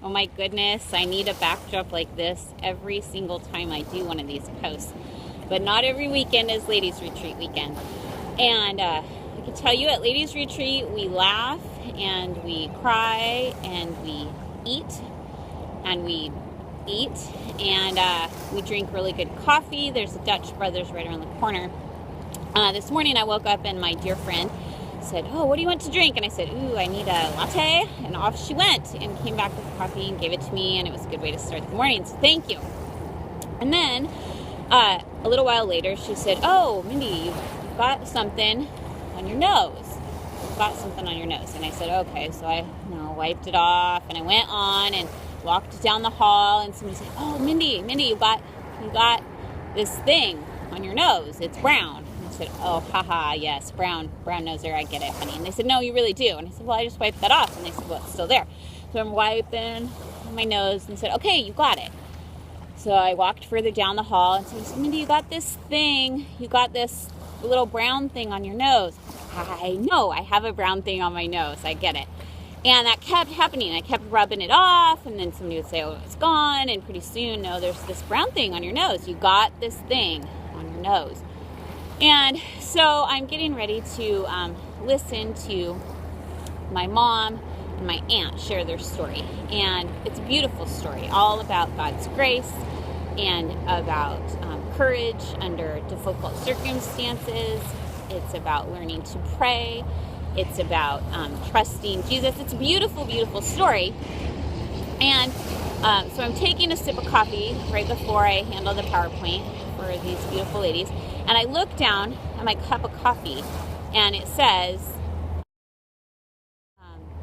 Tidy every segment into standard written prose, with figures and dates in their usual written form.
Oh my goodness, I need a backdrop like this every single time I do one of these posts. But not every weekend is Ladies Retreat weekend. And I can tell you at Ladies Retreat, we laugh and we cry and we eat and we we drink really good coffee. There's a Dutch Brothers right around the corner. This morning I woke up and my dear friend said, "Oh, what do you want to drink?" And I said, "Ooh, I need a latte." And off she went and came back with coffee and gave it to me, and it was a good way to start the morning, so thank you. And then a little while later she said, "Oh, Mindy, you've got something on your nose. You've got something on your nose." And I said, "Okay." So I wiped it off and I went on and walked down the hall, and somebody said, "Oh, Mindy, you got this thing on your nose. It's brown." I said, "Oh, haha, yes, brown noser, I get it, honey." And they said, "No, you really do." And I said, "Well, I just wiped that off." And they said, "Well, it's still there." So I'm wiping my nose and said, "Okay, you got it." So I walked further down the hall and said, "Mindy, you got this little brown thing on your nose." "I know, I have a brown thing on my nose, I get it." And that kept happening. I kept rubbing it off, and then somebody would say, "Oh, it's gone." And pretty soon, "No, there's this brown thing on your nose. You got this thing on your nose." And so I'm getting ready to listen to my mom and my aunt share their story. And it's a beautiful story, all about God's grace and about courage under difficult circumstances. It's about learning to pray. It's about trusting Jesus. It's a beautiful, beautiful story. And so I'm taking a sip of coffee right before I handle the PowerPoint for these beautiful ladies. And I look down at my cup of coffee, and it says,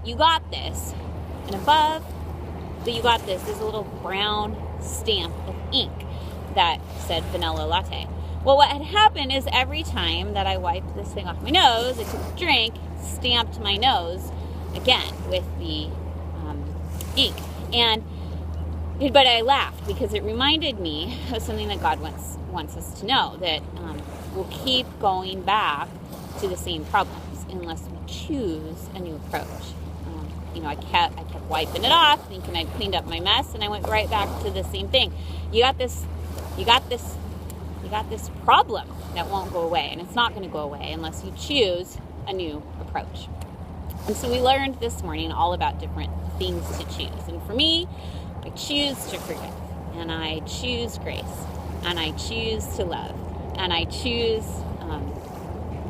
"You got this." And above the "You got this" is a little brown stamp of ink that said vanilla latte. Well, what had happened is every time that I wiped this thing off my nose, I took a drink, stamped my nose again with the ink. But I laughed because it reminded me of something that God wants us to know, that we'll keep going back to the same problems unless we choose a new approach. I kept wiping it off, thinking I'd cleaned up my mess, and I went right back to the same thing. You got this problem that won't go away, and it's not going to go away unless you choose a new approach. And so we learned this morning all about different things to choose. And for me, I choose to forgive, and I choose grace, and I choose to love, and I choose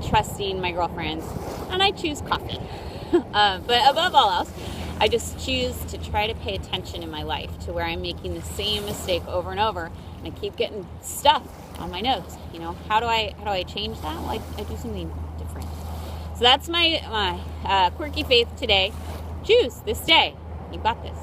trusting my girlfriends, and I choose coffee. But above all else, I just choose to try to pay attention in my life to where I'm making the same mistake over and over, and I keep getting stuff on my nose. How do I change that? Well, I do something different. So that's my quirky faith today. Choose this day. You got this.